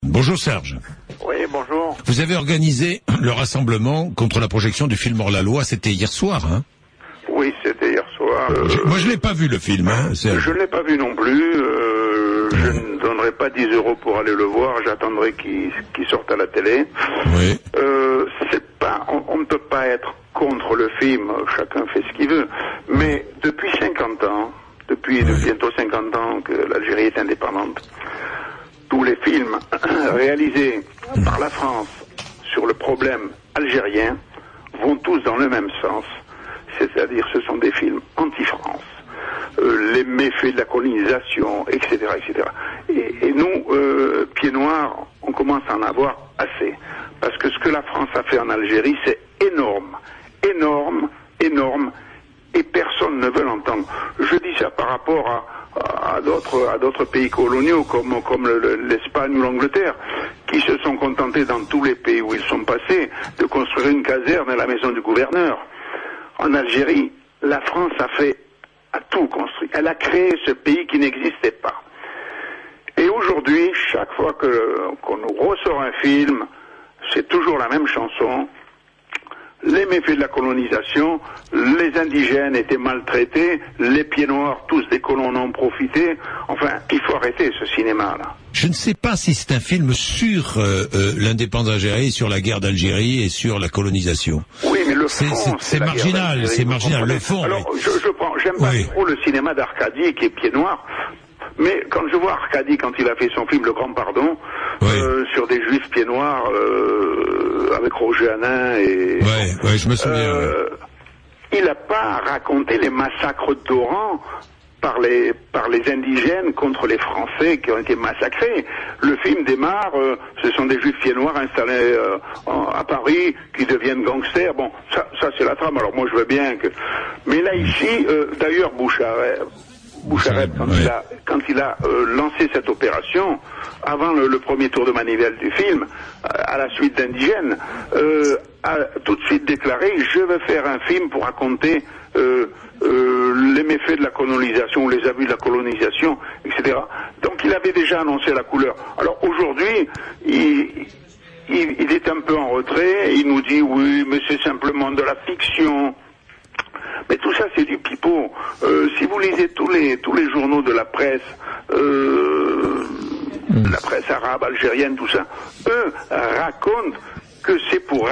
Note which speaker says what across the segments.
Speaker 1: Bonjour Serge.
Speaker 2: Oui, bonjour.
Speaker 1: Vous avez organisé le rassemblement contre la projection du film Hors-la-Loi, c'était hier soir, hein?
Speaker 2: Oui, c'était hier soir.
Speaker 1: Moi je l'ai pas vu le film, hein, Serge.
Speaker 2: Je ne l'ai pas vu non plus. Je ne donnerai pas 10 € pour aller le voir, j'attendrai qu'il sorte à la télé.
Speaker 1: Oui.
Speaker 2: C'est pas, on ne peut pas être contre le film, chacun fait ce qu'il veut. Mais depuis 50 ans, depuis bientôt 50 ans que l'Algérie est indépendante, tous les films réalisés par la France sur le problème algérien vont tous dans le même sens, c'est-à-dire ce sont des films anti-France, les méfaits de la colonisation, etc., etc. Et nous, Pieds Noirs, on commence à en avoir assez, parce que ce que la France a fait en Algérie, c'est énorme, énorme, énorme, et personne ne veut l'entendre. Je dis ça par rapport à d'autres pays coloniaux comme l'Espagne ou l'Angleterre, qui se sont contentés dans tous les pays où ils sont passés de construire une caserne à la maison du gouverneur. En Algérie, la France a tout construit. Elle a créé ce pays qui n'existait pas. Et aujourd'hui, chaque fois qu'on nous ressort un film, c'est toujours la même chanson. Les méfaits de la colonisation, les indigènes étaient maltraités, les pieds noirs, tous des colons en ont profité. Enfin, il faut arrêter ce cinéma-là.
Speaker 1: Je ne sais pas si c'est un film sur l'indépendance d'Algérie, sur la guerre d'Algérie et sur la colonisation.
Speaker 2: Oui, mais le fond,
Speaker 1: c'est marginal, c'est marginal. Le fond.
Speaker 2: Alors, j'aime pas trop le cinéma d'Arcadie qui est Pieds Noirs. Mais quand je vois Arcadie, quand il a fait son film Le Grand Pardon, sur des juifs pieds noirs, avec Roger Hanin et...
Speaker 1: Ouais, je me souviens.
Speaker 2: Il n'a pas raconté les massacres d'Oran par les indigènes contre les Français qui ont été massacrés. Le film démarre, ce sont des juifs pieds noirs installés à Paris qui deviennent gangsters. Bon, ça c'est la trame. Alors moi je veux bien que... Mais là ici, d'ailleurs Bouchareb, quand il a lancé cette opération, avant le premier tour de manivelle du film, à la suite d'indigènes, a tout de suite déclaré « Je veux faire un film pour raconter les méfaits de la colonisation, ou les abus de la colonisation, etc. » Donc il avait déjà annoncé la couleur. Alors aujourd'hui, il est un peu en retrait, il nous dit « Oui, mais c'est simplement de la fiction ». Mais tout ça, c'est du pipeau. Si vous lisez tous les journaux de la presse, la presse arabe, algérienne, tout ça, eux racontent que c'est pour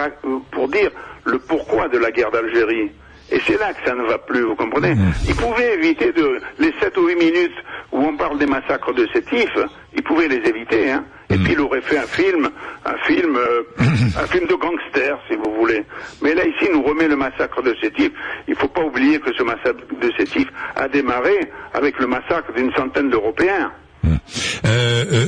Speaker 2: dire le pourquoi de la guerre d'Algérie. Et c'est là que ça ne va plus, vous comprenez? Ils pouvaient éviter les 7 ou 8 minutes où on parle des massacres de Sétif, ils pouvaient les éviter, hein. Et puis il aurait fait un film de gangster, si vous voulez. Mais là, ici, il nous remet le massacre de Sétif. Il faut pas oublier que ce massacre de Sétif a démarré avec le massacre d'une centaine d'Européens.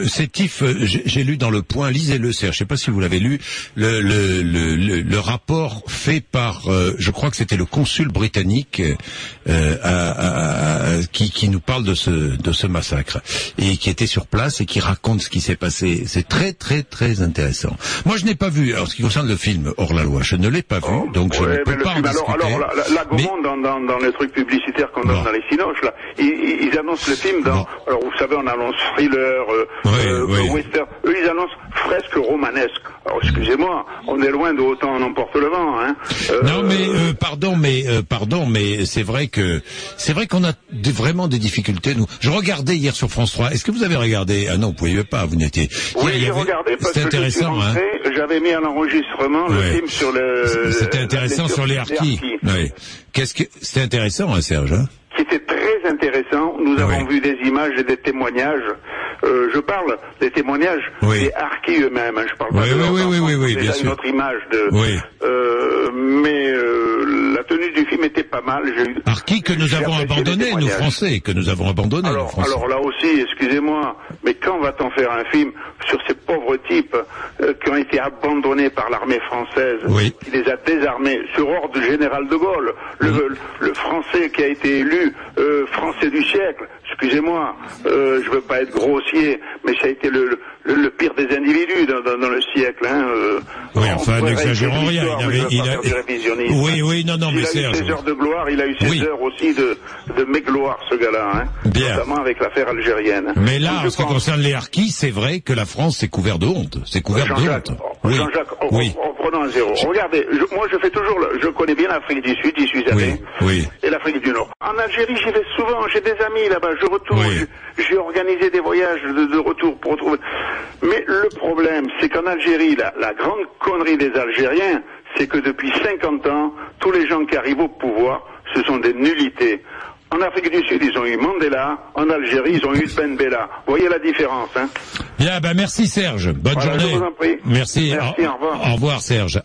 Speaker 1: Sétif, j'ai lu dans Le Point, lisez-le Serge, je sais pas si vous l'avez lu, le rapport fait par, je crois que c'était le consul britannique qui nous parle de ce massacre et qui était sur place et qui raconte ce qui s'est passé. C'est très très très intéressant. Moi je n'ai pas vu, alors ce qui concerne le film Hors-la-Loi, je ne l'ai pas vu, donc je ne peux pas en discuter.
Speaker 2: Alors la Gaumont, dans les trucs publicitaires qu'on donne dans les cinoches, là, ils annoncent le film dans, alors vous savez, on annonce thriller, western. Eux, ils annoncent fresque romanesque. Alors, excusez-moi, on est loin de Autant en emporte le vent, hein.
Speaker 1: Non, mais pardon, mais c'est vrai qu'on a vraiment des difficultés. Nous, je regardais hier sur France 3. Est-ce que vous avez regardé? Ah non, vous pouviez pas. Vous n'étiez.
Speaker 2: Oui, j'ai regardé parce que
Speaker 1: intéressant,
Speaker 2: j'avais mis en enregistrement le film sur le.
Speaker 1: C'était intéressant sur les harkis. Oui. C'était intéressant, hein, Serge. Hein?
Speaker 2: C'était très intéressant. Nous avons vu des images et des témoignages. Je parle des témoignages des harkis eux-mêmes. Hein, je parle pas
Speaker 1: oui, bien sûr.
Speaker 2: Une autre image de. Mais la tenue du film était pas mal.
Speaker 1: Harkis que nous avons abandonné, nous Français,
Speaker 2: Alors là aussi, excusez-moi, mais quand va-t-on faire un film sur ces pauvres types qui ont été abandonnés par l'armée française, qui les a désarmés sur ordre du général de Gaulle, le Français qui a été élu Français du siècle, excusez-moi, je veux pas être grossier, mais ça a été le pire des individus dans le siècle.
Speaker 1: Oui, enfin, n'exagérons rien. Oui, non, mais
Speaker 2: Serge. Il a eu ses heures de gloire, il a eu ses heures aussi de mégloire, ce gars-là.
Speaker 1: Bien.
Speaker 2: Notamment avec l'affaire algérienne.
Speaker 1: Mais là, en ce qui concerne les harkis, c'est vrai que la France s'est couvert de honte. C'est couvert de honte.
Speaker 2: Jean-Jacques, reprenons à zéro. Regardez, moi je fais toujours, je connais bien l'Afrique du Sud, j'y suis allé, et l'Afrique du Nord. En Algérie, j'y vais souvent, j'ai des amis là-bas, je retourne, j'ai organisé des voyages de retour pour retrouver. Mais le problème, c'est qu'en Algérie, la grande connerie des Algériens, c'est que depuis 50 ans, tous les gens qui arrivent au pouvoir, ce sont des nullités. En Afrique du Sud, ils ont eu Mandela. En Algérie, ils ont eu Ben Bella. Vous voyez la différence, hein?
Speaker 1: Bien, merci Serge. Bonne journée.
Speaker 2: Je vous en prie.
Speaker 1: Merci.
Speaker 2: Merci, au revoir.
Speaker 1: Au revoir Serge.